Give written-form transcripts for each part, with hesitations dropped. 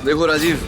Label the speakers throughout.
Speaker 1: देखो राजीव,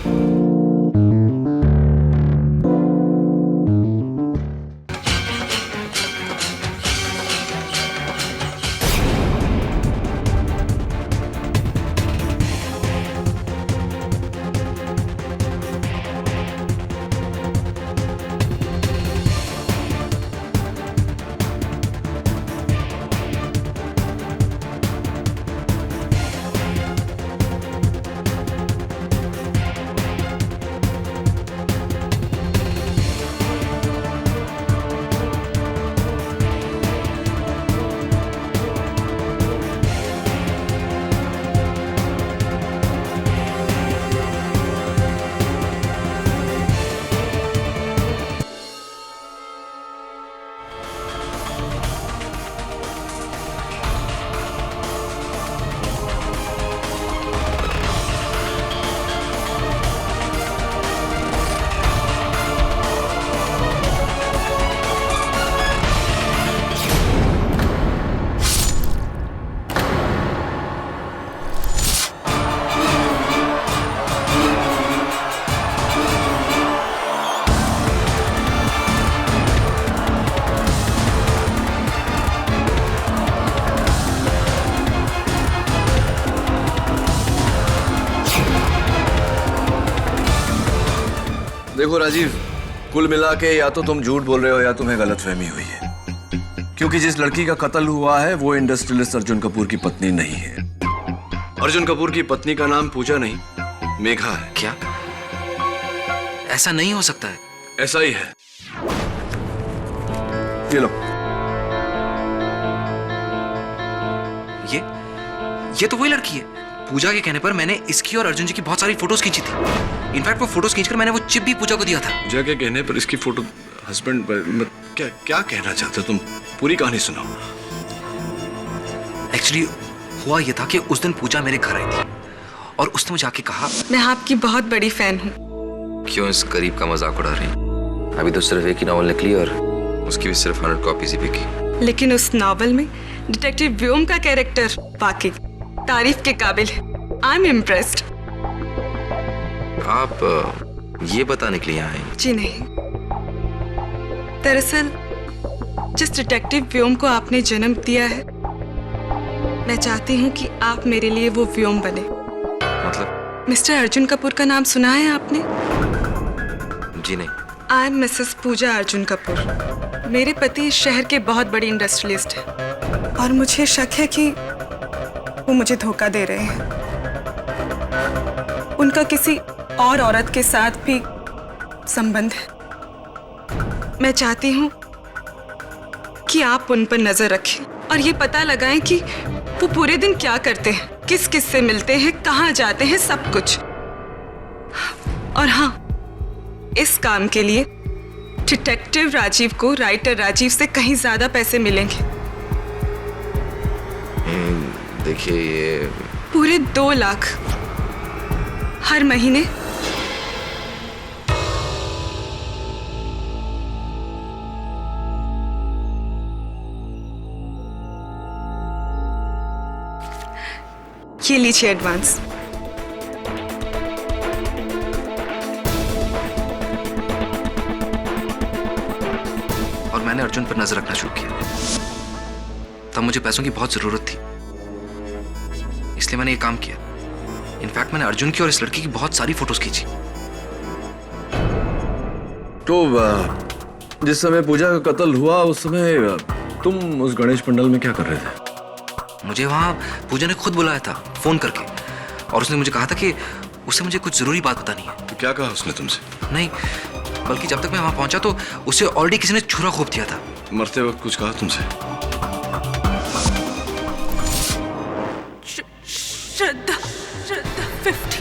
Speaker 1: देखो राजीव, कुल मिला के या तो तुम झूठ बोल रहे हो या तुम्हें गलतफहमी हुई है, क्योंकि जिस लड़की का कत्ल हुआ है वो इंडस्ट्रियलिस्ट अर्जुन कपूर की पत्नी नहीं है। अर्जुन कपूर की पत्नी का नाम पूजा नहीं, मेघा है।
Speaker 2: क्या? ऐसा नहीं हो सकता है।
Speaker 1: ऐसा ही है। ये लो।
Speaker 2: ये तो वही लड़की है। पूजा के कहने पर मैंने इसकी और अर्जुन जी की बहुत सारी फोटोज खींची थी। इनफैक्ट वो फोटोज खींचकर मैंने वो चिप भी पूजा को दिया था।
Speaker 1: पूजा के कहने पर इसकी फोटो हस्बैंड क्या क्या कहना चाहते हो तुम? पूरी कहानी सुनाओ।
Speaker 2: एक्चुअली हुआ ये था कि उस दिन पूजा मेरे घर आई थी और उसने मुझे आके कहा,
Speaker 3: मैं आपकी बहुत बड़ी फैन हूँ।
Speaker 2: क्यों इस गरीब का मजाक उड़ा रही? अभी तो सिर्फ एक ही नॉवल निकली और उसकी भी सिर्फ 100 कॉपीज ही बिकी।
Speaker 3: लेकिन उस नॉवल में डिटेक्टिव व्योम का कैरेक्टर वाकई तारीफ के काबिल है। I am impressed.
Speaker 2: आप ये बताने के लिए यहाँ आए?
Speaker 3: जी नहीं, दरअसल जिस डिटेक्टिव व्योम को आपने जन्म दिया है, मैं चाहती हूँ कि आप मेरे लिए वो व्योम बने।
Speaker 2: मतलब?
Speaker 3: मिस्टर अर्जुन कपूर का नाम सुना है आपने?
Speaker 2: जी नहीं।
Speaker 3: आई एम मिसेस पूजा अर्जुन कपूर। मेरे पति इस शहर के बहुत बड़ी इंडस्ट्रियलिस्ट हैं और मुझे शक है कि वो मुझे धोखा दे रहे हैं। उनका किसी और औरत के साथ भी संबंध है। मैं चाहती हूँ कि आप उन पर नजर रखें और ये पता लगाएं कि वो पूरे दिन क्या करते हैं, किस किस से मिलते हैं, कहाँ जाते हैं, सब कुछ। और हाँ, इस काम के लिए डिटेक्टिव राजीव को राइटर राजीव से कहीं ज्यादा पैसे मिलेंगे।
Speaker 2: देखिए, ये
Speaker 3: पूरे 2 लाख हर महीने। ये लीजिए एडवांस।
Speaker 2: और मैंने अर्जुन पर नजर रखना शुरू किया। तब मुझे पैसों की बहुत जरूरत थी, इसलिए मैंने ये काम किया। इनफैक्ट मैंने अर्जुन की और इस लड़की की बहुत सारी फोटोज खींची।
Speaker 1: तो जिस समय पूजा का कत्ल हुआ उस समय तुम उस गणेश पंडाल में क्या कर रहे थे?
Speaker 2: मुझे वहां पूजा ने खुद बुलाया था फोन करके, और उसने मुझे कहा था कि उसे मुझे कुछ जरूरी बात बतानी है।
Speaker 1: तो क्या कहा उसने तुमसे?
Speaker 2: नहीं, बल्कि जब तक मैं वहां पहुंचा तो उसे ऑलरेडी किसी ने छुरा घोंप दिया था।
Speaker 1: मरते वक्त कुछ कहा तुमसे?
Speaker 3: श्रद्धा 50।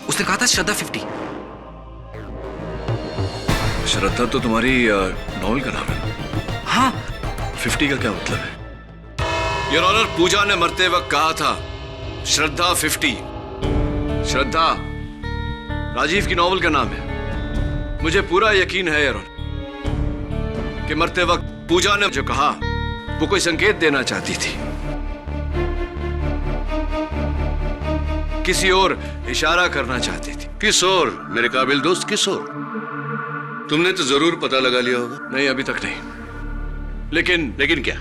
Speaker 2: उसने कहा था श्रद्धा 50।
Speaker 1: श्रद्धा तो तुम्हारी नॉवल का नाम है।
Speaker 2: हाँ।
Speaker 1: 50 का क्या मतलब है? योर ऑनर, पूजा ने मरते वक्त कहा था श्रद्धा 50। श्रद्धा राजीव की नॉवल का नाम है। मुझे पूरा यकीन है योर ऑनर कि मरते वक्त पूजा ने जो कहा वो कोई संकेत देना चाहती थी किसी और इशारा करना चाहती थी।
Speaker 4: किस और मेरे काबिल दोस्त, किस और? तुमने तो जरूर पता लगा लिया होगा।
Speaker 1: नहीं, अभी तक नहीं।
Speaker 4: लेकिन क्या?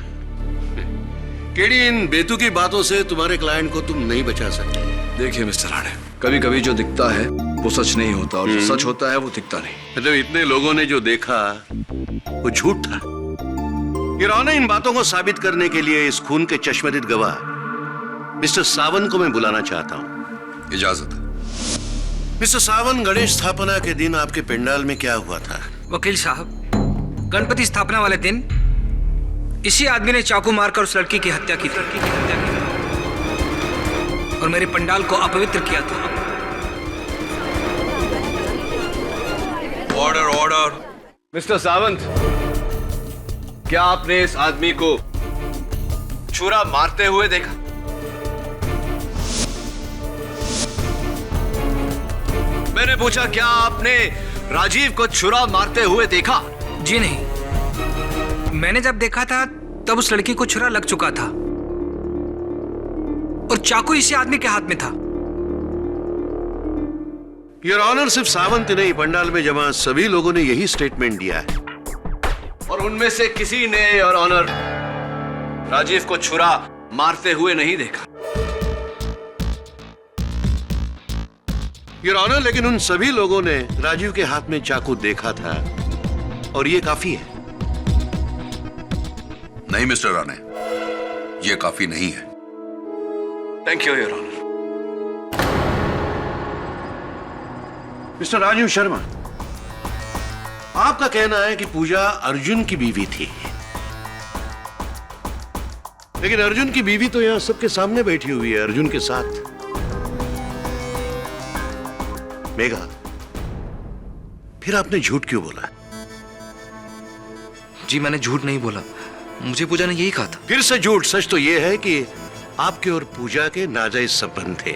Speaker 4: केडी, इन बेतुकी बातों से तुम्हारे क्लाइंट को तुम नहीं बचा सकते।
Speaker 1: देखिए मिस्टर राणे, कभी कभी जो दिखता है वो सच नहीं होता, और जो सच होता है वो दिखता नहीं।
Speaker 4: मतलब इतने लोगों ने जो देखा वो झूठ था। यूरोनर, इन बातों को साबित करने के लिए इस खून के चश्मदीद गवाह मिस्टर सावंत को मैं बुलाना चाहता हूं।
Speaker 1: इजाजत है।
Speaker 4: मिस्टर सावंत, गणेश स्थापना के दिन आपके पंडाल में क्या हुआ था?
Speaker 2: वकील साहब, गणपति स्थापना वाले दिन इसी आदमी ने चाकू मारकर उस लड़की की हत्या की थी और मेरे पंडाल को अपवित्र किया था।
Speaker 1: ऑर्डर। मिस्टर सावंत, क्या आपने इस आदमी को छुरा मारते हुए देखा? मैंने पूछा, क्या आपने राजीव को छुरा मारते हुए देखा?
Speaker 2: जी नहीं, मैंने जब देखा था तब उस लड़की को छुरा लग चुका था और चाकू इसी आदमी के हाथ में था।
Speaker 4: योर ऑनर, सिर्फ सावंत नहीं, पंडाल में जमा सभी लोगों ने यही स्टेटमेंट दिया है।
Speaker 1: और उनमें से किसी ने, योर ऑनर, राजीव को छुरा मारते हुए नहीं देखा।
Speaker 4: योर ऑनर, लेकिन उन सभी लोगों ने राजीव के हाथ में चाकू देखा था और ये काफी है।
Speaker 5: नहीं मिस्टर राणे, ये काफी नहीं है।
Speaker 1: Thank you your honour.
Speaker 4: Mister Rajeev Sharma, आपका कहना है कि पूजा अर्जुन की बीवी थी, लेकिन अर्जुन की बीवी तो यहां सबके सामने बैठी हुई है, अर्जुन के साथ। मेघा, फिर आपने झूठ क्यों बोला?
Speaker 2: जी मैंने झूठ नहीं बोला, मुझे पूजा ने यही कहा था।
Speaker 4: फिर से झूठ। सच तो यह है कि आपके और पूजा के नाजायज संबंध थे।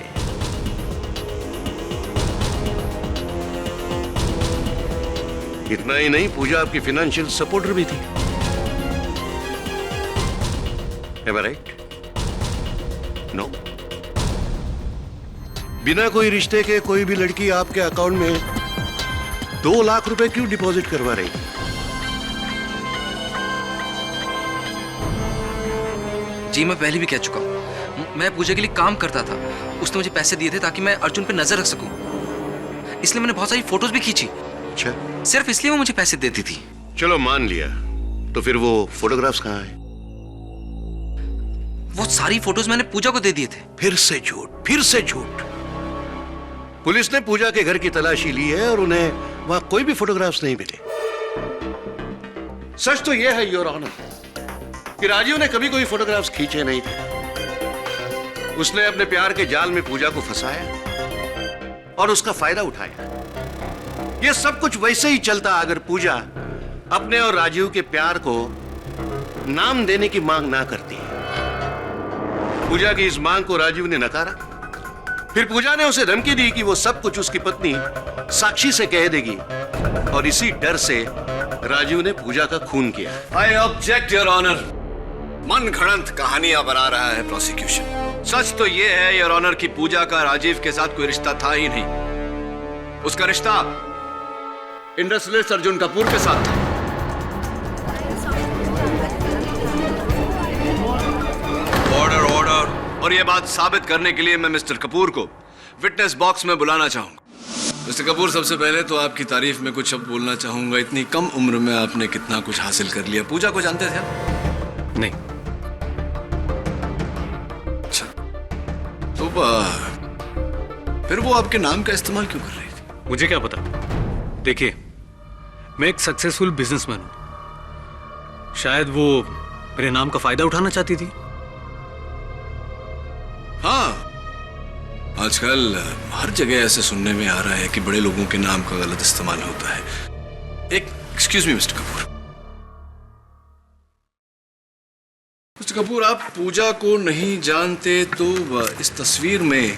Speaker 4: इतना ही नहीं, पूजा आपकी फाइनेंशियल सपोर्टर भी थी। Am I right? No. बिना कोई रिश्ते के कोई भी लड़की आपके अकाउंट में 2 लाख रुपए क्यों डिपॉजिट करवा रही?
Speaker 2: जी मैं पहले भी कह चुका हूं, मैं पूजा के लिए काम करता था। उसने मुझे पैसे दिए थे ताकि मैं अर्जुन पे नजर रख सकूं, इसलिए मैंने बहुत सारी फोटोज भी खींची।
Speaker 4: अच्छा,
Speaker 2: सिर्फ इसलिए वो मुझे पैसे देती थी।
Speaker 4: चलो मान लिया, तो फिर वो फोटोग्राफ्स कहाँ हैं?
Speaker 2: वो सारी फोटोज मैंने पूजा को दे दिए थे।
Speaker 4: फिर से झूठ, फिर से झूठ। पुलिस ने पूजा के घर की तलाशी ली है और उन्हें वहां कोई भी फोटोग्राफ्स नहीं मिले। सच तो यह है योर ऑनर कि राजीव ने कभी कोई फोटोग्राफ्स खींचे नहीं थे। उसने अपने प्यार के जाल में पूजा को फंसाया और उसका फायदा उठाया। यह सब कुछ वैसे ही चलता अगर पूजा अपने और राजीव के प्यार को नाम देने की मांग ना करती। पूजा की इस मांग को राजीव ने नकारा। फिर पूजा ने उसे धमकी दी कि वो सब कुछ उसकी पत्नी साक्षी से कह देगी, और इसी डर से राजीव ने पूजा का खून किया।
Speaker 1: I object your honour. मन घड़ंत कहानियां बना रहा है प्रोसिक्यूशन। सच तो यह है योर ऑनर कि पूजा का राजीव के साथ कोई रिश्ता था ही नहीं। उसका रिश्ता इंडस्ट्रियलिस्ट अर्जुन कपूर के साथ था। ऑर्डर। और यह बात साबित करने के लिए मैं मिस्टर कपूर को विटनेस बॉक्स में बुलाना चाहूंगा। मिस्टर कपूर, सबसे पहले तो आपकी तारीफ में कुछ शब्द बोलना चाहूंगा। इतनी कम उम्र में आपने कितना कुछ हासिल कर लिया। पूजा को जानते थे आप?
Speaker 6: नहीं।
Speaker 1: अच्छा, तो फिर वो आपके नाम का इस्तेमाल क्यों कर रही थी?
Speaker 6: मुझे क्या पता। देखिए, मैं एक सक्सेसफुल बिजनेसमैन हूं, शायद वो मेरे नाम का फायदा उठाना चाहती थी।
Speaker 1: हाँ, आजकल हर जगह ऐसे सुनने में आ रहा है कि बड़े लोगों के नाम का गलत इस्तेमाल होता है। Excuse me mister Kapoor. Mister Kapoor, आप पूजा को नहीं जानते, तो इस तस्वीर में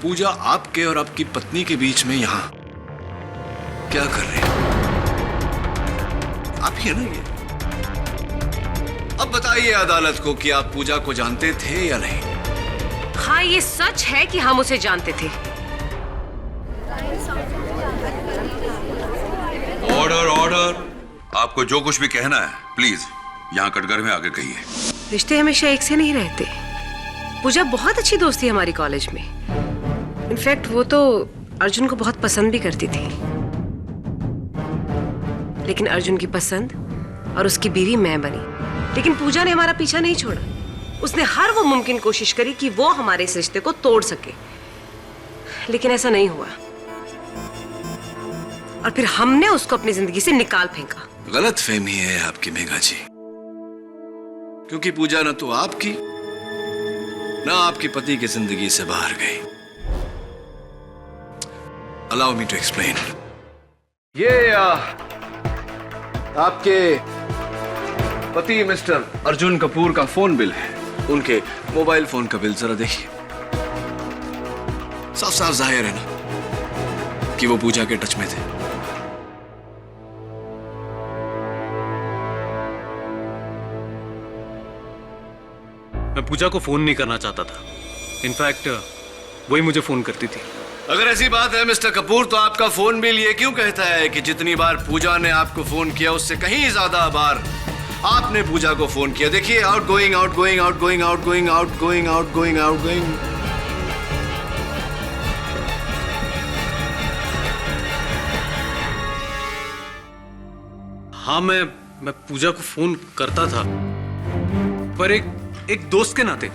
Speaker 1: पूजा आपके और आपकी पत्नी के बीच में यहां क्या कर रही है? आप ही है ना ये? अब बताइए अदालत को कि आप पूजा को जानते थे या नहीं?
Speaker 7: हाँ, ये सच है कि हम उसे जानते थे।
Speaker 5: Order order. आपको जो कुछ भी कहना है प्लीज यहाँ कटघरे में आके कहिए।
Speaker 7: रिश्ते हमेशा एक से नहीं रहते। पूजा बहुत अच्छी दोस्त थी हमारी कॉलेज में। इनफैक्ट वो तो अर्जुन को बहुत पसंद भी करती थी। लेकिन अर्जुन की पसंद और उसकी बीवी मैं बनी। लेकिन पूजा ने हमारा पीछा नहीं छोड़ा। उसने हर वो मुमकिन कोशिश करी कि वो हमारे इस रिश्ते को तोड़ सके, लेकिन ऐसा नहीं हुआ। और फिर हमने उसको अपनी जिंदगी से निकाल फेंका।
Speaker 1: गलत फहमी है आपकी मेघा जी, क्योंकि पूजा न तो आपकी न आपके पति की जिंदगी से बाहर गई। Allow me to explain. ये आपके पति मिस्टर अर्जुन कपूर का फोन बिल है। उनके मोबाइल फोन का बिल जरा देखिए। साफ साफ जाहिर है ना कि वो पूजा के टच में थे।
Speaker 6: मैं पूजा को फोन नहीं करना चाहता था। इनफैक्ट वही मुझे फोन करती थी।
Speaker 1: अगर ऐसी बात है मिस्टर कपूर, तो आपका फोन बिल ये क्यों कहता है कि जितनी बार पूजा ने आपको फोन किया उससे कहीं ज्यादा बार आपने पूजा को फोन किया। देखिए, out going out going out going out going out going out going out going.
Speaker 6: हाँ, मैं पूजा को फोन करता था, पर एक दोस्त के नाते।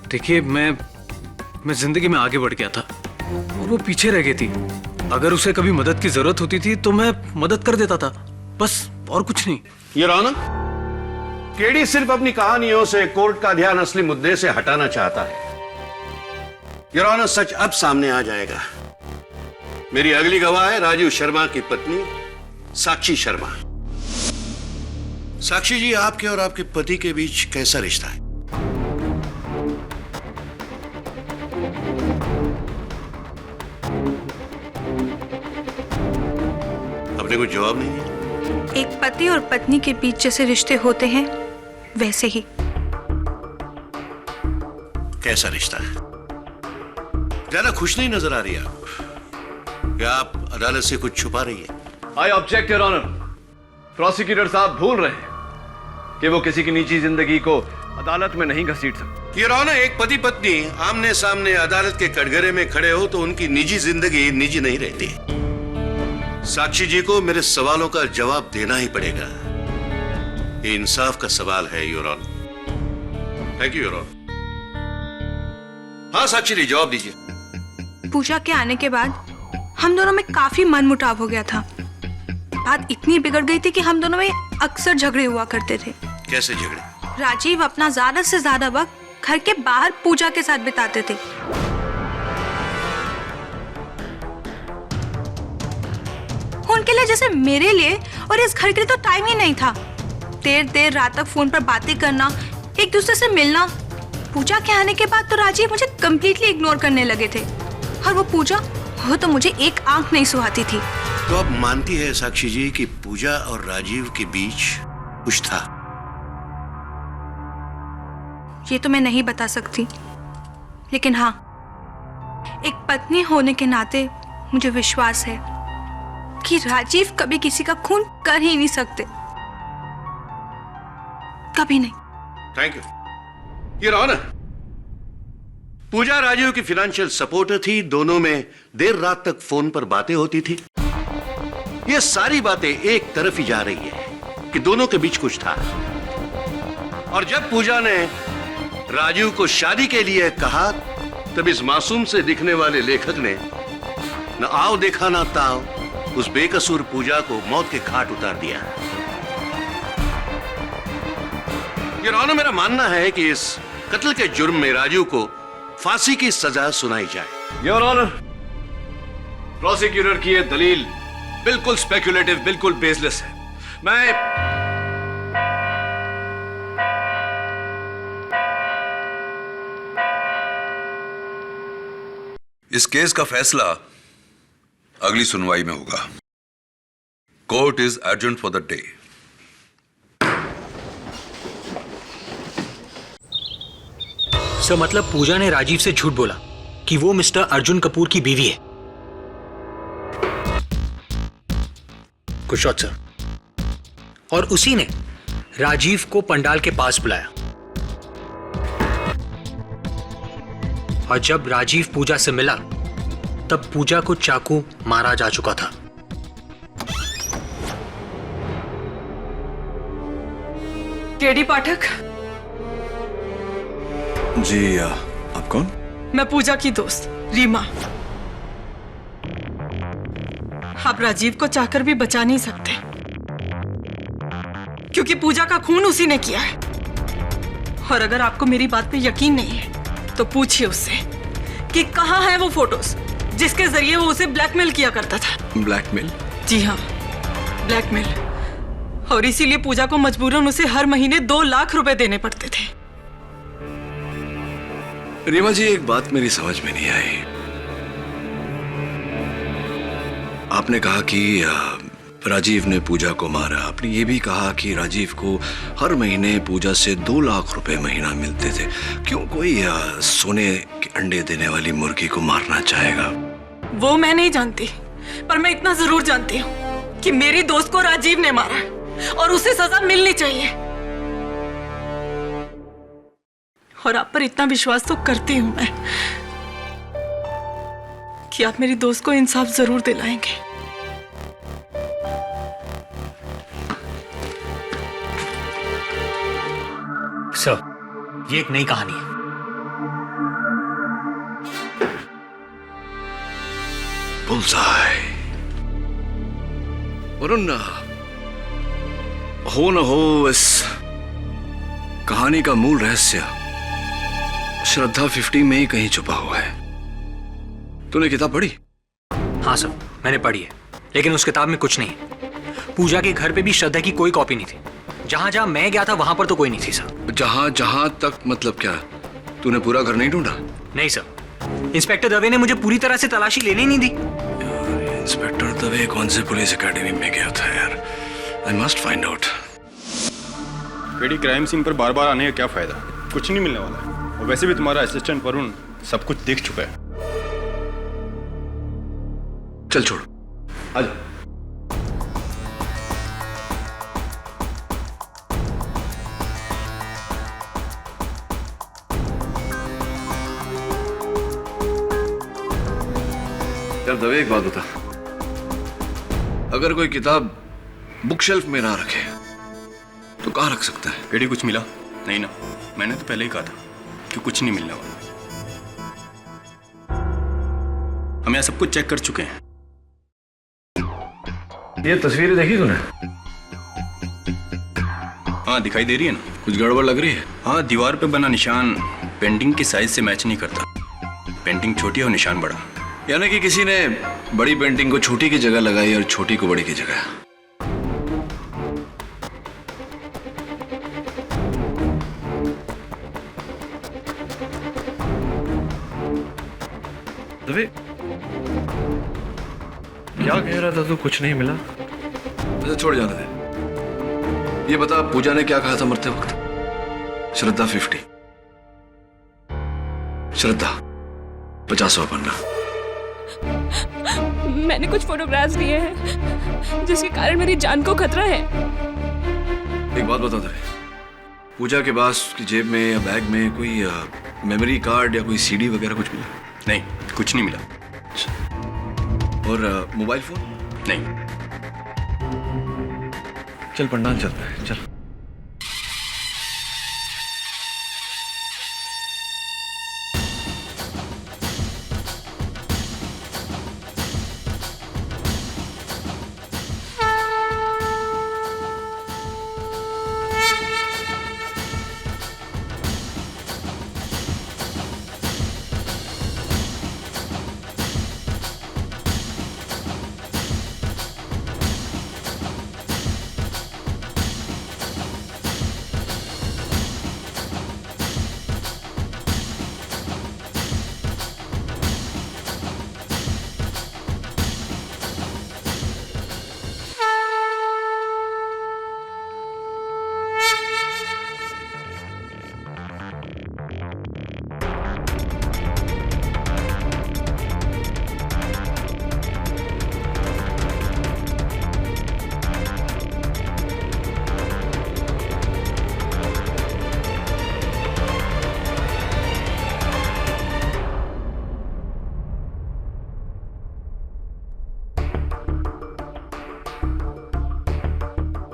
Speaker 6: देखिए, मैं जिंदगी में आगे बढ़ गया था और वो पीछे रह गई थी। अगर उसे कभी मदद की जरूरत होती थी तो मैं मदद कर देता था, बस, और कुछ नहीं।
Speaker 4: ये रौनक, केडी सिर्फ अपनी कहानियों से कोर्ट का ध्यान असली मुद्दे से हटाना चाहता है। ये रौनक, सच अब सामने आ जाएगा। मेरी अगली गवाह है राजीव शर्मा की पत्नी साक्षी शर्मा। साक्षी जी, आपके और आपके पति के बीच कैसा रिश्ता है? आपने कोई जवाब नहीं दिया।
Speaker 8: एक पति और पत्नी के बीच जैसे रिश्ते होते हैं वैसे ही।
Speaker 4: कैसा रिश्ता है? ज्यादा खुश नहीं नजर आ रही आप। क्या आप अदालत से कुछ छुपा रही है?
Speaker 1: I object your honour. Prosecutor साहब भूल रहे हैं कि वो किसी की निजी जिंदगी को अदालत में नहीं घसीट सकते।
Speaker 4: योर ऑनर, एक पति पत्नी आमने सामने अदालत के कटघरे में खड़े हो तो उनकी निजी जिंदगी निजी नहीं रहती। साक्षी जी को मेरे सवालों का जवाब देना ही पड़ेगा। ये इंसाफ का सवाल है your honour. Thank you your honour. हाँ साक्षी जी, जवाब दीजिए।
Speaker 8: पूजा के आने के बाद हम दोनों में काफी मनमुटाव हो गया था। बात इतनी बिगड़ गई थी कि हम दोनों में अक्सर झगड़े हुआ करते थे।
Speaker 4: कैसे झगड़े?
Speaker 8: राजीव अपना ज्यादा से ज्यादा वक्त घर के बाहर पूजा के साथ बिताते थे। उनके लिए जैसे मेरे लिए और इस घर के लिए तो टाइम ही नहीं था। देर देर रात तक फोन पर बातें करना, एक दूसरे से मिलना। पूजा के आने के बाद तो राजीव मुझे कंप्लीटली इग्नोर करने लगे थे। और वो पूजा, वो तो मुझे एक आंख नहीं सुहाती थी।
Speaker 4: तो आप मानती है साक्षी जी कि पूजा और राजीव के बीच कुछ था?
Speaker 8: ये तो मैं नहीं बता सकती, लेकिन हाँ, एक पत्नी होने के नाते मुझे विश्वास है कि राजीव कभी किसी का खून कर ही नहीं सकते। कभी नहीं।
Speaker 4: Thank you. ये रहो ना, पूजा राजीव की फाइनेंशियल सपोर्टर थी। दोनों में देर रात तक फोन पर बातें होती थी। ये सारी बातें एक तरफ ही जा रही है कि दोनों के बीच कुछ था। और जब पूजा ने राजीव को शादी के लिए कहा, तब इस मासूम से दिखने वाले लेखक ने न आओ देखा ना ताओ उस बेकसूर पूजा को मौत के घाट उतार दिया। ये रौनक, मेरा मानना है कि इस कत्ल के जुर्म में राजीव को फांसी की सजा सुनाई जाए।
Speaker 1: योर ऑनर, प्रोसिक्यूटर की यह दलील बिल्कुल स्पेक्युलेटिव, बिल्कुल बेसलेस है। मैं
Speaker 5: इस केस का फैसला अगली सुनवाई में होगा। Court is adjourned for the day.
Speaker 9: Sir मतलब पूजा ने राजीव से झूठ बोला कि वो मिस्टर अर्जुन कपूर की बीवी है। Good shot sir. और उसी ने राजीव को पंडाल के पास बुलाया और जब राजीव पूजा से मिला तब पूजा को चाकू मारा जा चुका था।
Speaker 3: केडी पाठक,
Speaker 1: जी आप कौन?
Speaker 3: मैं पूजा की दोस्त रीमा। आप राजीव को चाहकर भी बचा नहीं सकते क्योंकि पूजा का खून उसी ने किया है। और अगर आपको मेरी बात पे यकीन नहीं है तो पूछिए उससे कि कहाँ है वो फोटोज जिसके जरिए वो उसे ब्लैकमेल किया करता था।
Speaker 1: ब्लैकमेल?
Speaker 3: जी हाँ, ब्लैकमेल। और इसीलिए पूजा को मजबूरन उसे हर महीने 2 लाख रुपए देने पड़ते थे।
Speaker 1: रीमा जी, एक बात मेरी समझ में नहीं आई। आपने कहा कि राजीव ने पूजा को मारा, आपने ये भी कहा कि राजीव को हर महीने पूजा से 2 लाख रुपए महीना मिलते थे। क्यों कोई सोने के अंडे देने वाली मुर्गी को मारना चाहेगा?
Speaker 3: वो मैं नहीं जानती, पर मैं इतना जरूर जानती हूँ कि मेरी दोस्त को राजीव ने मारा और उसे सजा मिलनी चाहिए। और आप पर इतना विश्वास तो करती हूं मैं कि आप मेरी दोस्त को इंसाफ जरूर दिलाएंगे।
Speaker 9: सर, ये एक नई कहानी है।
Speaker 1: बुल्सआई। वरुण, हो न हो इस कहानी का मूल रहस्य श्रद्धा 50 में ही कहीं छुपा हुआ है। तूने किताब पढ़ी?
Speaker 9: हाँ सर, मैंने पढ़ी है, लेकिन उस किताब में कुछ नहीं है। पूजा के घर पे भी श्रद्धा की कोई कॉपी नहीं थी। जहां जहां मैं गया था वहां पर तो कोई नहीं थी सर।
Speaker 1: जहां जहां तक मतलब क्या? तूने पूरा घर नहीं ढूंढा?
Speaker 9: नहीं सर, इंस्पेक्टर दवे ने मुझे पूरी तरह से तलाशी लेने नहीं दी।
Speaker 1: यार, इंस्पेक्टर दवे कौन से पुलिस एकेडमी में गया था यार? I must find out.
Speaker 10: Paddy, crime scene पर बार बार आने का क्या फायदा? कुछ नहीं मिलने वाला है। और वैसे भी तुम्हारा असिस्टेंट वरुण सब कुछ देख चुका है।
Speaker 1: चल छोड़,
Speaker 10: आजा।
Speaker 1: यार दवे, एक बात बता, अगर कोई किताब बुक शेल्फ में ना रखे तो कहाँ रख सकता है?
Speaker 10: पेडी, कुछ मिला नहीं ना? मैंने तो पहले ही कहा था कि कुछ नहीं मिलने वाला। हम यहाँ सब कुछ चेक कर चुके हैं।
Speaker 1: ये तस्वीरें देखी तूने?
Speaker 10: हाँ, दिखाई दे रही है ना?
Speaker 1: कुछ गड़बड़ लग रही है?
Speaker 10: हाँ, दीवार पे बना निशान पेंटिंग के साइज से मैच नहीं करता। पेंटिंग छोटी है और निशान बड़ा।
Speaker 1: यानी कि किसी ने बड़ी पेंटिंग को छोटी की जगह लगाई और छोटी को बड़ी की जगह। दवे, क्या कह रहा था तू? कुछ नहीं मिला? अच्छा छोड़, जाने दे। ये बता, पूजा ने क्या कहा था मरते वक्त? श्रद्धा 50, श्रद्धा 50वां पन्ना।
Speaker 11: मैंने कुछ फोटोग्राफ्स लिए हैं जिसके कारण मेरी जान को खतरा है।
Speaker 1: एक बात बता दे, पूजा के पास की जेब में या बैग में कोई मेमोरी कार्ड या कोई सीडी वगैरह कुछ मिला?
Speaker 10: नहीं, कुछ नहीं मिला।
Speaker 1: और मोबाइल फोन?
Speaker 10: नहीं।
Speaker 1: चल पंडाल चलते हैं, चल।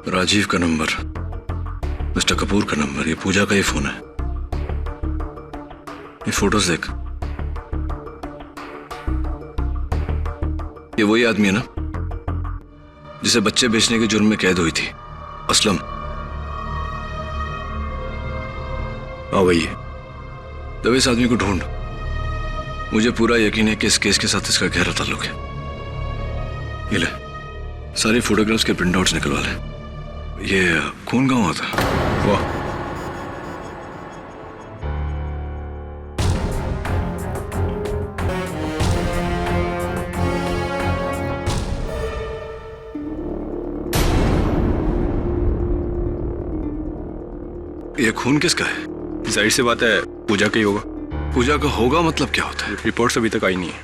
Speaker 1: राजीव का नंबर, मिस्टर कपूर का नंबर, ये पूजा का ही फोन है। ये फोटोज देख, ये वही आदमी है ना जिसे बच्चे बेचने के जुर्म में कैद हुई थी, असलम। हाँ वही है। तब इस आदमी को ढूंढ। मुझे पूरा यकीन है कि इस केस के साथ इसका गहरा ताल्लुक है। ये ले, सारी फोटोग्राफ्स के प्रिंट आउट्स निकलवा ले। ये खून कहाँ हुआ था? वाह, ये खून किसका है?
Speaker 10: जाहिर सी बात है पूजा का ही होगा।
Speaker 1: पूजा का होगा मतलब क्या होता है?
Speaker 10: रिपोर्ट्स अभी तक आई नहीं है।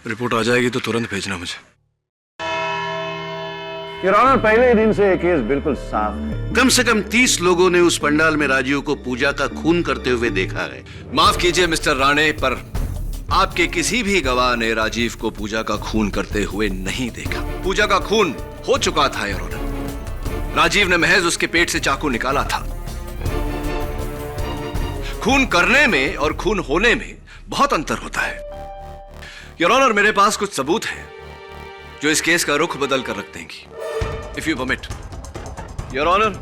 Speaker 1: रिपोर्ट आ जाएगी तो तुरंत भेजना मुझे।
Speaker 4: योर ऑनर, पहले दिन से ये केस बिल्कुल साफ है। कम से कम 30 लोगों ने उस पंडाल में राजीव को पूजा का खून करते हुए देखा है।
Speaker 1: माफ कीजिए मिस्टर राणे, पर आपके किसी भी गवाह ने राजीव को पूजा का खून करते हुए नहीं देखा। पूजा का खून हो चुका था योर ऑनर। राजीव ने महज उसके पेट से चाकू निकाला था। खून करने में और खून होने में बहुत अंतर होता है योर ऑनर। मेरे पास कुछ सबूत हैं जो इस केस का रुख बदल कर रख देंगी। If you permit your honour.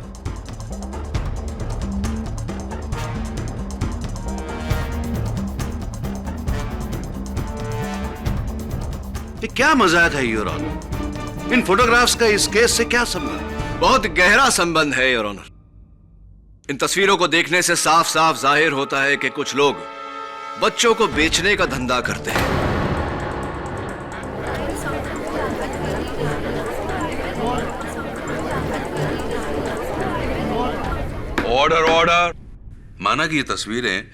Speaker 4: ये क्या मजाक है योर ऑनर? इन फोटोग्राफ्स का इस केस से क्या संबंध?
Speaker 1: बहुत गहरा संबंध है योर ऑनर। इन तस्वीरों को देखने से साफ साफ जाहिर होता है कि कुछ लोग बच्चों को बेचने का धंधा करते हैं।
Speaker 5: Order order. माना कि ये तस्वीरें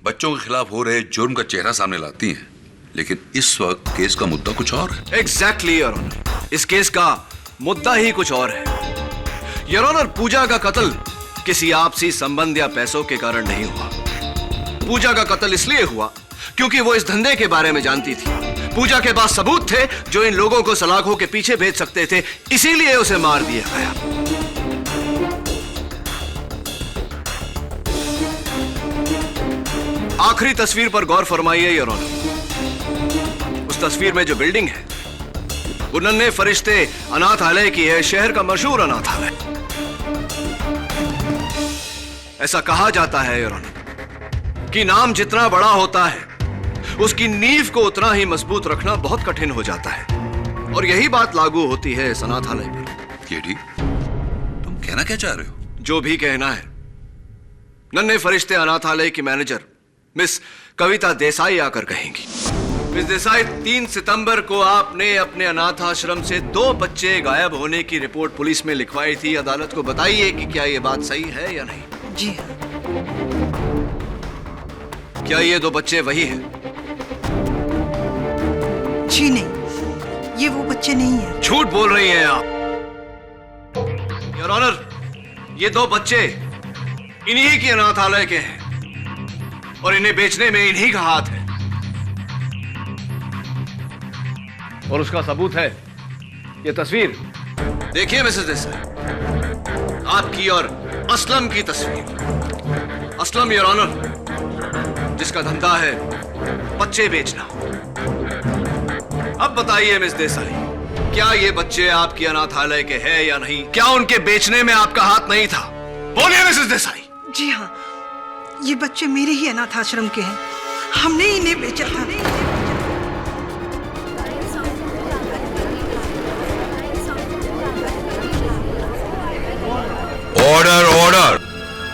Speaker 5: बच्चों के खिलाफ हो रहे जुर्म का चेहरा सामने लाती हैं, लेकिन इस वक्त केस का मुद्दा कुछ और है।
Speaker 1: एग्जैक्टली योर ऑनर, इस केस का मुद्दा ही कुछ और है योर ऑनर। पूजा का कत्ल किसी आपसी संबंध या पैसों के कारण नहीं हुआ। पूजा का कत्ल इसलिए हुआ क्योंकि वो इस धंधे के बारे में जानती थी। पूजा के पास सबूत थे जो इन लोगों को सलाखों के पीछे भेज सकते थे, इसीलिए उसे मार दिया गया। आखिरी तस्वीर पर गौर फरमाइए योर ऑनर। उस तस्वीर में जो बिल्डिंग है वो नन्हे फरिश्ते अनाथालय की है, शहर का मशहूर अनाथालय। ऐसा कहा जाता है योर ऑनर कि नाम जितना बड़ा होता है उसकी नींव को उतना ही मजबूत रखना बहुत कठिन हो जाता है, और यही बात लागू होती है इस अनाथालय पर।
Speaker 5: केडी, तुम कहना क्या चाह रहे हो?
Speaker 1: जो भी कहना है। नन्हे फरिश्ते अनाथालय की मैनेजर मिस कविता देसाई आकर कहेंगी। मिस देसाई, 3 सितंबर को आपने अपने अनाथ आश्रम से 2 बच्चे गायब होने की रिपोर्ट पुलिस में लिखवाई थी। अदालत को बताइए कि क्या यह बात सही है या नहीं।
Speaker 12: जी हाँ।
Speaker 1: क्या ये 2 बच्चे वही हैं?
Speaker 12: जी नहीं, ये वो बच्चे नहीं हैं।
Speaker 1: झूठ बोल रही हैं आप योर ऑनर। ये 2 बच्चे इन्हीं की अनाथालय के हैं और इन्हें बेचने में इन्हीं का हाथ है, और उसका सबूत है ये तस्वीर। देखिए मिसेस देसाई, आपकी और असलम की तस्वीर। असलम योर ऑनर, जिसका धंधा है बच्चे बेचना। अब बताइए मिस देसाई, क्या ये बच्चे आपकी अनाथालय के हैं या नहीं? क्या उनके बेचने में आपका हाथ नहीं था? बोलिए मिसेस देसाई।
Speaker 12: जी हाँ, ये बच्चे मेरे ही अनाथ आश्रम के हैं। हमने इन्हें बेचा था।
Speaker 5: Order order.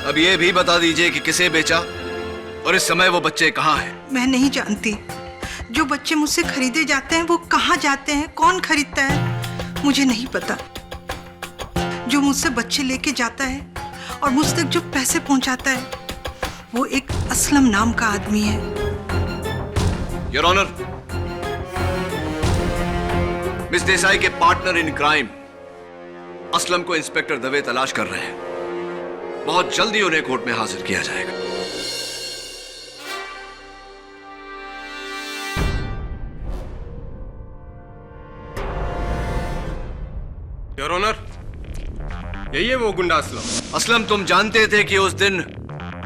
Speaker 1: अब ये भी बता दीजिए कि किसे बेचा और इस समय वो बच्चे कहाँ हैं?
Speaker 12: मैं नहीं जानती। जो बच्चे मुझसे खरीदे जाते हैं वो कहाँ जाते हैं, कौन खरीदता है, मुझे नहीं पता। जो मुझसे बच्चे लेके जाता है और मुझ तक जो पैसे पहुंचाता है वो एक असलम नाम का आदमी है।
Speaker 1: योर ऑनर, मिस देसाई के पार्टनर इन क्राइम असलम को इंस्पेक्टर दवे तलाश कर रहे हैं। बहुत जल्दी उन्हें कोर्ट में हाजिर किया जाएगा।
Speaker 10: योर ऑनर, यही है वो गुंडा असलम।
Speaker 1: असलम, तुम जानते थे कि उस दिन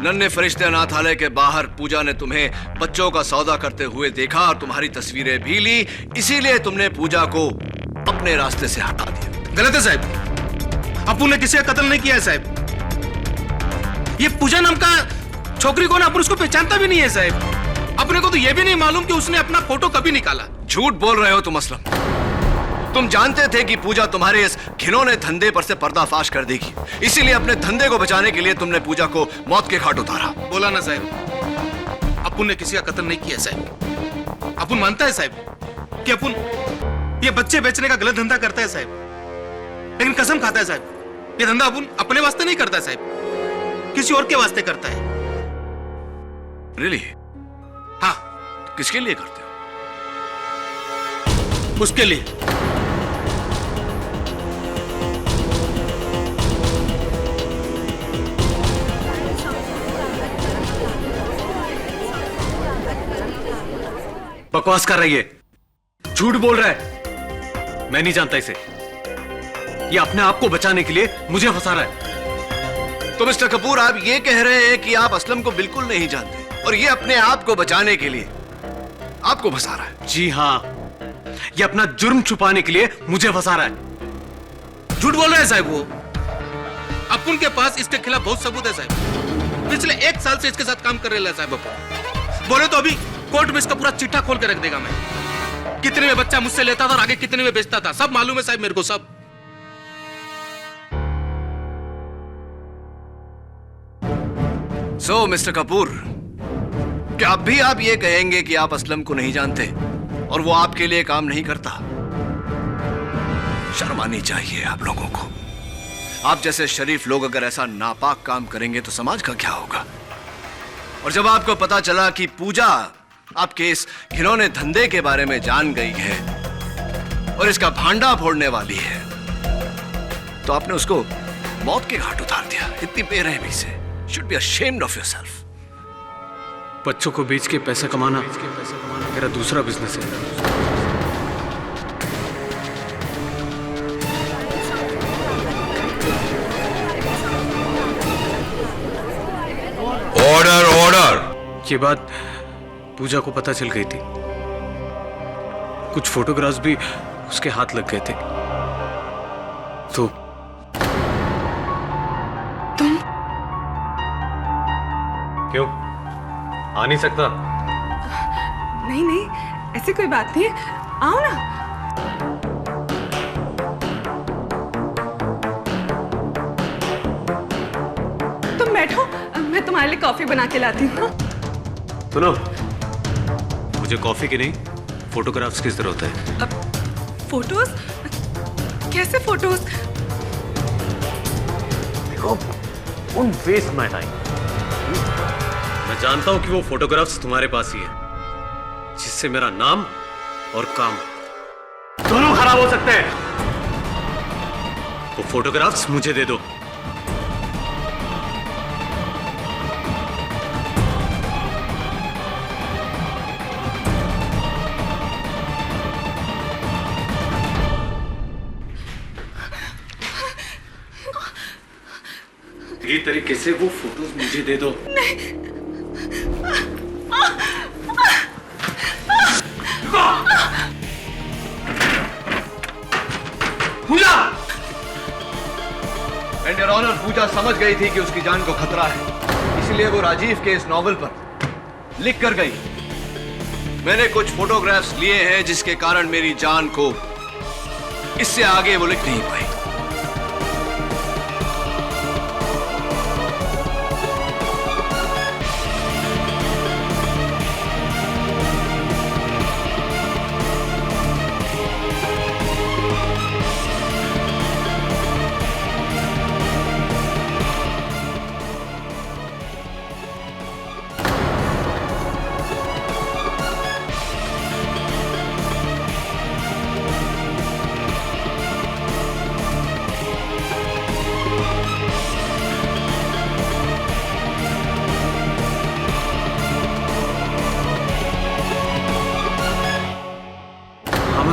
Speaker 1: नन्हे फरिश्ते अनाथालय के बाहर पूजा ने तुम्हें बच्चों का सौदा करते हुए देखा और तुम्हारी तस्वीरें भी ली, इसीलिए तुमने पूजा को अपने रास्ते से हटा दिया।
Speaker 13: गलत है साहब, अप्पू ने किसी का कत्ल नहीं किया है साहब। ये पूजा नाम का छोकरी को ना अपन उसको पहचानता भी नहीं है साहब। अपने को तो ये भी नहीं मालूम कि उसने अपना फोटो कभी निकाला।
Speaker 1: झूठ बोल रहे हो तुम असलम। तुम जानते थे कि पूजा तुम्हारे इस घिनौने धंधे पर से पर्दाफाश कर देगी, इसीलिए अपने धंधे को बचाने के लिए तुमने पूजा को मौत के घाट उतारा।
Speaker 13: बोला ना साहब, अपुन ने किसी का कत्ल नहीं किया साहब। अपुन मानता है साहब कि अपुन ये बच्चे बेचने का गलत धंधा करता है साहब, लेकिन कसम खाता है साहब ये धंधा अपुन अपने वास्ते नहीं करता साहब, किसी और के वास्ते करता है।
Speaker 1: रियली?
Speaker 13: हाँ।
Speaker 1: किसके लिए करते हो?
Speaker 13: उसके लिए।
Speaker 6: बकवास कर रही है, झूठ बोल रहा है। मैं नहीं जानता इसे। ये अपने आप को बचाने के लिए मुझे फंसा रहा है।
Speaker 1: तो मिस्टर कपूर, आप ये कह रहे हैं कि आप असलम को बिल्कुल नहीं जानते और ये अपने आप को बचाने के लिए आपको फंसा रहा है?
Speaker 6: जी हाँ, ये अपना जुर्म छुपाने के लिए मुझे फंसा रहा है।
Speaker 13: झूठ बोल रहे हैं साहब वो। अपुन के पास इसके खिलाफ बहुत सबूत है साहब। पिछले 1 साल से इसके साथ काम कर रहे हैं साहब अपुन। बोले तो अभी कोर्ट में इसका पूरा चिट्ठा खोल के रख देगा मैं। कितने में बच्चा मुझसे लेता था और आगे कितने में बेचता था, सब मालूम है साहब मेरे को सब।
Speaker 1: सो मिस्टर कपूर, क्या अब भी आप ये कहेंगे कि आप असलम को नहीं जानते और वो आपके लिए काम नहीं करता? शर्म आनी चाहिए आप लोगों को। आप जैसे शरीफ लोग अगर ऐसा नापाक काम करेंगे तो समाज का क्या होगा? और जब आपको पता चला कि पूजा आपके इस घिनौने धंधे के बारे में जान गई है और इसका भांडा फोड़ने वाली है, तो आपने उसको मौत के घाट उतार दिया इतनी बेरहमी से। Should be ashamed of yourself.
Speaker 6: बच्चों को बेच के पैसा कमाना मेरा दूसरा बिजनेस है।
Speaker 5: Order order.
Speaker 6: ये बात पूजा को पता चल गई थी। कुछ फोटोग्राफ्स भी उसके हाथ लग गए थे। तो
Speaker 3: तुम
Speaker 6: क्यों आ नहीं सकता?
Speaker 3: नहीं नहीं, ऐसी कोई बात नहीं है, आओ ना। तुम बैठो, मैं तुम्हारे लिए कॉफी बना के लाती हूँ।
Speaker 6: सुनो, मुझे कॉफी की नहीं, फोटोग्राफ्स की जरूरत है।
Speaker 3: फोटोज? कैसे फोटोज?
Speaker 6: देखो, उन वेस्ट माय टाइम। मैं जानता हूं कि वो फोटोग्राफ्स तुम्हारे पास ही है, जिससे मेरा नाम और काम दोनों खराब हो सकते हैं। वो फोटोग्राफ्स मुझे दे दो। ये तरीके से वो फोटोज मुझे दे दो।
Speaker 1: पूजा! एंड योर ऑनर, पूजा समझ गई थी कि उसकी जान को खतरा है, इसलिए वो राजीव के इस नॉवल पर लिख कर गई, मैंने कुछ फोटोग्राफ्स लिए हैं जिसके कारण मेरी जान को इससे आगे वो लिख नहीं पाई।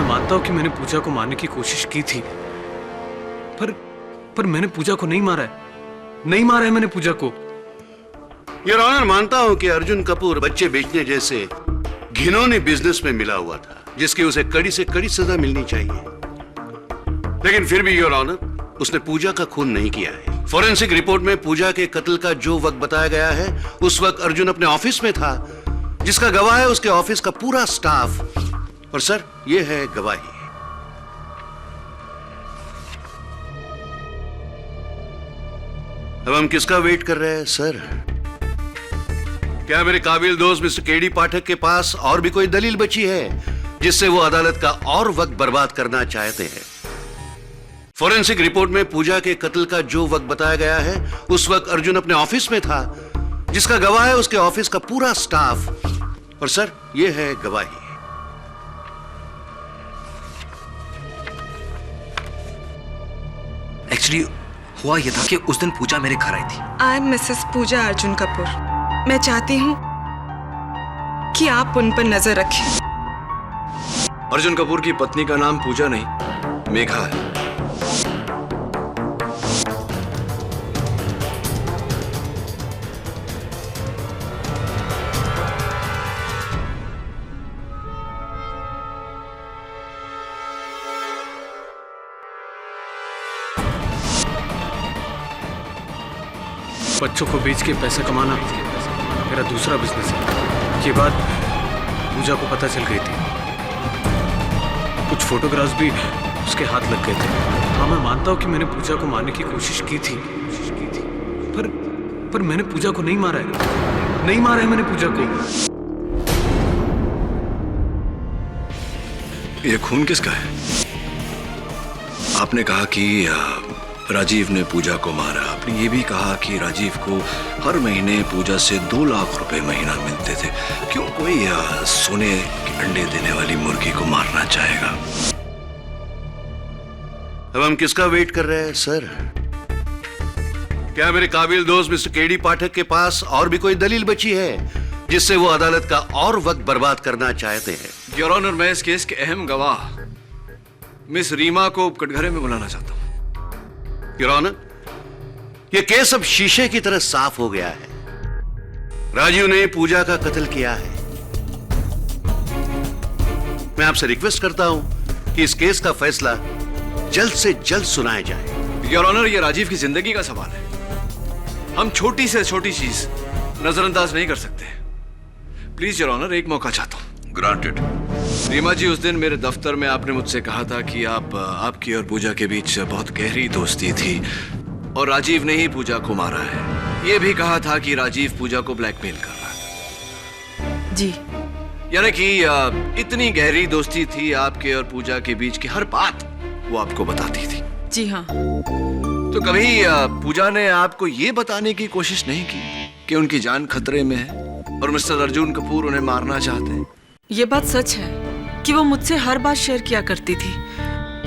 Speaker 6: मानता हूं कि मैंने पूजा को मारने की कोशिश की थी, पर मैंने पूजा को नहीं मारा है, नहीं मारा है मैंने पूजा को।
Speaker 4: योर ऑनर, मानता हूं कि अर्जुन कपूर बच्चे बेचने जैसे घिनौने बिजनेस में मिला हुआ था, जिसकी उसे कड़ी से कड़ी सजा मिलनी चाहिए। लेकिन फिर भी योर ऑनर, उसने पूजा का खून नहीं किया है। फॉरेंसिक रिपोर्ट में पूजा के कत्ल का जो वक्त बताया गया है, उस वक्त अर्जुन अपने ऑफिस में था, जिसका गवाह है उसके ऑफिस का पूरा स्टाफ। और सर, ये है गवाही। अब हम किसका वेट कर रहे हैं सर? क्या मेरे काबिल दोस्त मिस्टर केडी पाठक के पास और भी कोई दलील बची है जिससे वो अदालत का और वक्त बर्बाद करना चाहते हैं? फॉरेंसिक रिपोर्ट में पूजा के कत्ल का जो वक्त बताया गया है, उस वक्त अर्जुन अपने ऑफिस में था, जिसका गवाह है उसके ऑफिस का पूरा स्टाफ। और सर, ये है गवाही।
Speaker 2: एक्चुअली हुआ यह था कि उस दिन पूजा मेरे घर आई थी।
Speaker 3: आई एम मिसेस पूजा अर्जुन कपूर। मैं चाहती हूँ कि आप उन पर नजर रखें।
Speaker 1: अर्जुन कपूर की पत्नी का नाम पूजा नहीं, मेघा है।
Speaker 6: बच्चों को बेच के पैसा कमाना मेरा दूसरा बिजनेस है। ये बात पूजा को पता चल गई थी। कुछ फोटोग्राफ्स भी उसके हाथ लग गए थे। हाँ, मैं मानता हूँ कि मैंने पूजा को मारने की कोशिश की थी, पर मैंने पूजा को नहीं मारा है, नहीं मारा है मैंने पूजा को।
Speaker 1: ये खून किसका है? आपने कहा कि राजीव ने पूजा को मारा। आपने ये भी कहा कि राजीव को हर महीने पूजा से 2 लाख रुपए महीना मिलते थे। क्यों कोई सोने के अंडे देने वाली मुर्गी को मारना चाहेगा?
Speaker 4: अब हम किसका वेट कर रहे हैं सर? क्या मेरे काबिल दोस्त मिस्टर केडी पाठक के पास और भी कोई दलील बची है जिससे वो अदालत का और वक्त बर्बाद करना चाहते हैं?
Speaker 1: योर ऑनर, मैं इस केस के अहम गवाह मिस रीमा को कटघरे में बुलाना चाहता हूं।
Speaker 4: योर ऑनर, ये केस अब शीशे की तरह साफ हो गया है। राजीव ने पूजा का कत्ल किया है। मैं आपसे रिक्वेस्ट करता हूं कि इस केस का फैसला जल्द से जल्द सुनाया जाए।
Speaker 1: योर ऑनर, ये राजीव की जिंदगी का सवाल है। हम छोटी से छोटी चीज नजरअंदाज नहीं कर सकते। प्लीज योर ऑनर, एक मौका चाहता हूं।
Speaker 5: ग्रांटेड।
Speaker 1: रीमा जी, उस दिन मेरे दफ्तर में आपने मुझसे कहा था कि आपकी और पूजा के बीच बहुत गहरी दोस्ती थी और राजीव ने ही पूजा को मारा है। ये भी कहा था कि राजीव पूजा को ब्लैकमेल कर रहा था।
Speaker 3: जी,
Speaker 1: यानी कि इतनी गहरी दोस्ती थी आपके और पूजा के बीच की हर बात वो आपको बताती थी।
Speaker 3: जी हाँ।
Speaker 1: तो कभी पूजा ने आपको ये बताने की कोशिश नहीं की कि उनकी जान खतरे में है और मिस्टर अर्जुन कपूर उन्हें मारना चाहते हैं?
Speaker 3: ये बात सच है कि वो मुझसे हर बात शेयर किया करती थी,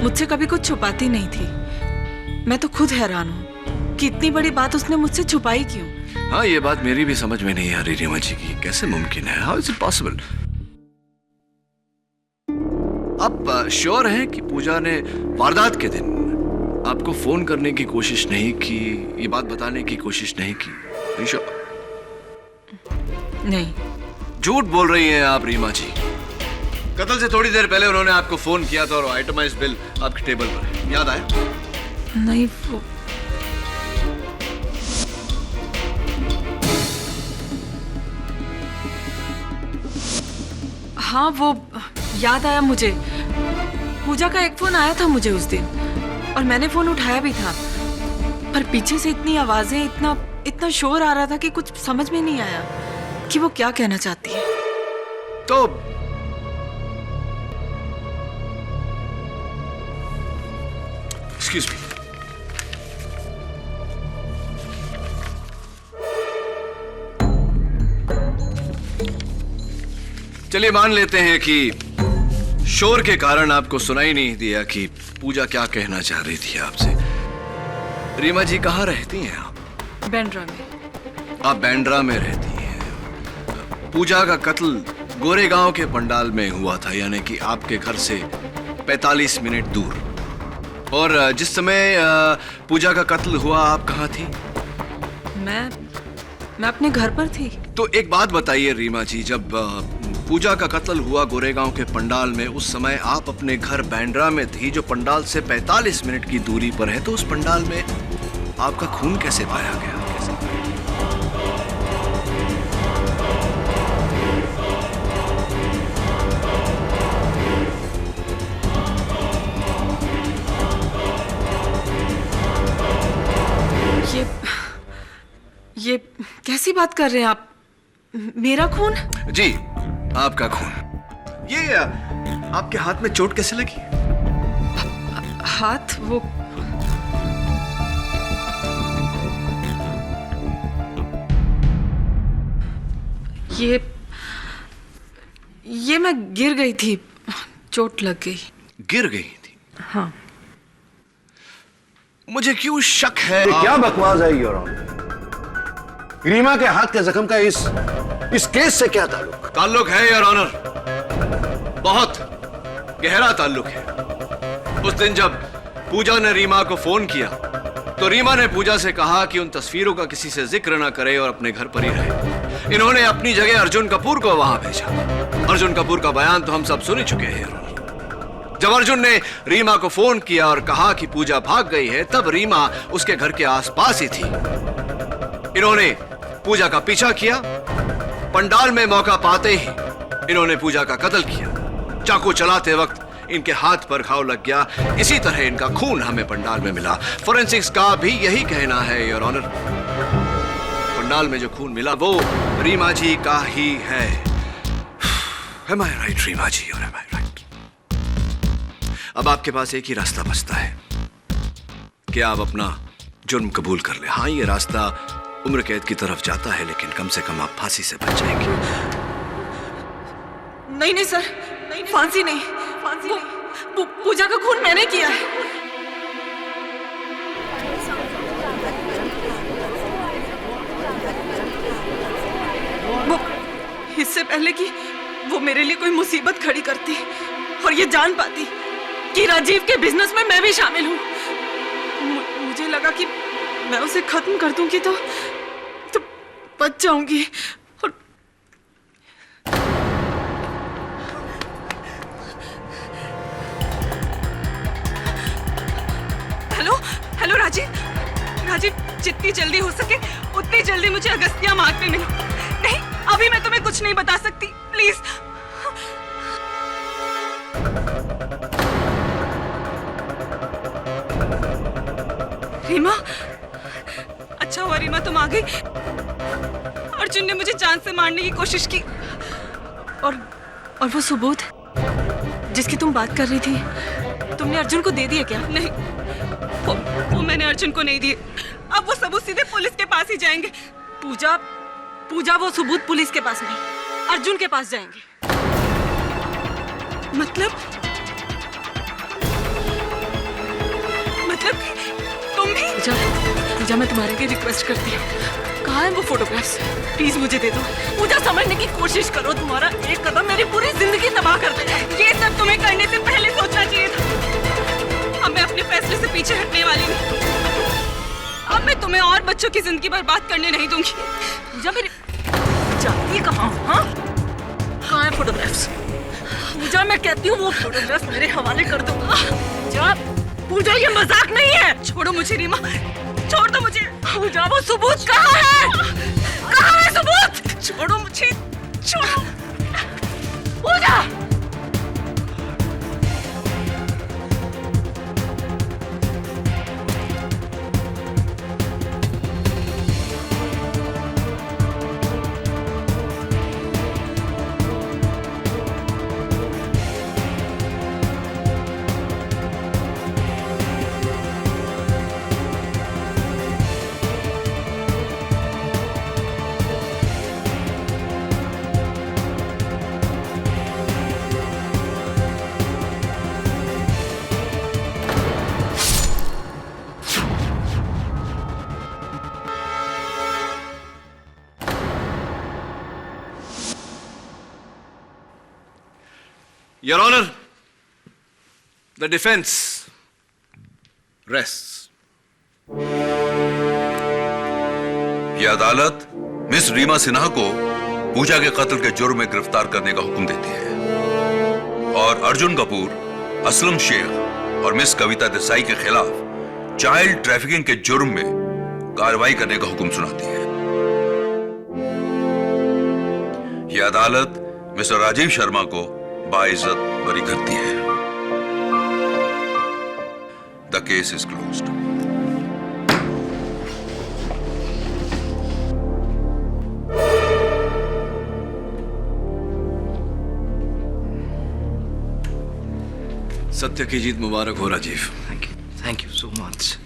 Speaker 3: मुझसे कभी कुछ छुपाती नहीं थी। मैं तो खुद हैरान हूँ कि इतनी बड़ी बात उसने मुझसे छुपाई क्यों।
Speaker 1: हाँ, ये बात मेरी भी समझ में नहीं आ रही रीमा जी की। कैसे मुमकिन है? How is it possible? आप श्योर हैं कि पूजा ने वारदात के दिन आपको फोन करने की कोशिश नहीं की, ये बात बताने की कोशिश नहीं की?
Speaker 3: नहीं।
Speaker 1: झूठ बोल रही हैं आप रीमा जी। कत्ल से थोड़ी देर पहले उन्होंने आपको फोन किया था और आइटमाइज्ड बिल आपके टेबल पर है, याद आया?
Speaker 3: नहीं, वो हाँ, वो याद आया मुझे। पूजा का एक फोन आया था मुझे उस दिन और मैंने फोन उठाया भी था, पर पीछे से इतनी आवाजें, इतना शोर आ रहा था कि कुछ समझ में नहीं आया कि वो क्या कहना चाहती है।
Speaker 1: तो एक्सक्यूज मी, चलिए मान लेते हैं कि शोर के कारण आपको सुनाई नहीं दिया कि पूजा क्या कहना चाह रही थी आपसे। रीमा जी, कहाँ रहती हैं आप?
Speaker 3: बैंड्रा में।
Speaker 1: आप बैंड्रा में रहती हैं। पूजा का कत्ल गोरेगांव के पंडाल में हुआ था, यानी कि आपके घर से 45 मिनट दूर। और जिस समय पूजा का कत्ल हुआ आप कहाँ थी?
Speaker 3: मैं अपने घर पर थी।
Speaker 1: तो एक बात बताइए रीमा जी, जब पूजा का कत्ल हुआ गोरेगांव के पंडाल में, उस समय आप अपने घर बैंड्रा में थी जो पंडाल से 45 मिनट की दूरी पर है, तो उस पंडाल में आपका खून कैसे पाया गया?
Speaker 3: ये कैसी बात कर रहे हैं आप? मेरा खून?
Speaker 1: जी, आपका खून। ये आपके हाथ में चोट कैसे लगी?
Speaker 3: हाथ? वो ये मैं गिर गई थी, चोट लग गई।
Speaker 1: गिर गई थी?
Speaker 3: हाँ।
Speaker 1: मुझे क्यों शक है।
Speaker 4: ये क्या बकवास है योर ऑनर? रीमा के हाथ के जख्म का इस केस से क्या ताल्लुक?
Speaker 1: ताल्लुक है योर ऑनर, बहुत गहरा ताल्लुक है। उस दिन जब पूजा ने रीमा को फोन किया तो रीमा ने पूजा से कहा कि उन तस्वीरों का किसी से जिक्र ना करे और अपने घर पर ही रहे। इन्होंने अपनी जगह अर्जुन कपूर को वहां भेजा। अर्जुन कपूर का बयान तो हम सब सुन ही चुके हैं योर ऑनर। जब अर्जुन ने रीमा को फोन किया और कहा कि पूजा भाग गई है, तब रीमा उसके घर के आसपास ही थी। इन्होंने पूजा का पीछा किया। पंडाल में मौका पाते ही इन्होंने पूजा का कत्ल किया। चाकू चलाते वक्त इनके हाथ पर घाव लग गया। इसी तरह इनका खून हमें पंडाल में मिला। फोरेंसिक्स का भी यही कहना है योर ऑनर। पंडाल में जो खून मिला वो रीमा जी का ही है। Am I right, रीमा जी, और am I right? अब आपके पास एक ही रास्ता बचता है कि आप अपना जुर्म कबूल कर ले। हाँ, ये रास्ता उम्र कैद की तरफ जाता है, लेकिन कम से कम आप फांसी से बच जाएंगे।
Speaker 3: नहीं सर, फांसी नहीं। पूजा का खून मैंने किया है। वो इससे पहले कि वो मेरे लिए कोई मुसीबत खड़ी करती और ये जान पाती कि राजीव के बिजनेस में मैं भी शामिल हूँ, मुझे लगा कि मैं उसे खत्म कर दूंगी तो बच जाऊंगी। और हेलो राजीव, जितनी जल्दी हो सके उतनी जल्दी मुझे अगस्त्या मार्ग पे मिलो। नहीं, अभी मैं तुम्हें कुछ नहीं बता सकती, प्लीज। रीमा, अच्छा हुआ रीमा तुम आ गई। अर्जुन ने मुझे जान से मारने की कोशिश की और वो सबूत जिसकी तुम बात कर रही थी, तुमने अर्जुन को दे दिए क्या? नहीं, वो मैंने अर्जुन को नहीं दिए। अब वो सबूत सीधे पुलिस के पास ही जाएंगे। पूजा वो सबूत पुलिस के पास नहीं, अर्जुन के पास जाएंगे। मतलब तुम भी? पूजा, मैं तुम्हारे लिए रिक्वेस्ट करती हूँ, कहाँ है वो फोटोग्राफ्स? प्लीज मुझे दे दो। पूजा, समझने की कोशिश करो, तुम्हारा एक कदम मेरी पूरी जिंदगी तबाह कर देगा। ये सब तुम्हें करने से पहले सोचना चाहिए था। अब मैं अपने फैसले से पीछे हटने वाली नहीं। अब मैं तुम्हें और बच्चों की जिंदगी बर्बाद करने नहीं दूंगी। पूजा, मेरी जाती है कहाँ? हाँ, कहाँ है फोटोग्राफ्स? पूजा, मैं कहती हूँ वो फोटोग्राफ्स मेरे हवाले कर दो। पूजा, ये मजाक नहीं है। छोड़ो मुझे रीमा, छोड़ दो मुझे। पूजा, वो सबूत कहाँ है? कहाँ है सबूत? छोड़ो मुझे, छोड़ो। पूजा,
Speaker 1: Your Honor, the defense
Speaker 4: rests.
Speaker 5: यह अदालत मिस रीमा सिन्हा को पूजा के कत्ल के जुर्म में गिरफ्तार करने का हुक्म देती है और अर्जुन कपूर, असलम शेख और मिस कविता देसाई के खिलाफ चाइल्ड ट्रैफिकिंग के जुर्म में कार्रवाई करने का हुक्म सुनाती है। यह अदालत मिस्टर राजीव शर्मा को बाइज्जत बरी करती है। The case is closed.
Speaker 1: सत्य की जीत मुबारक हो Rajeev.
Speaker 2: Thank you so much.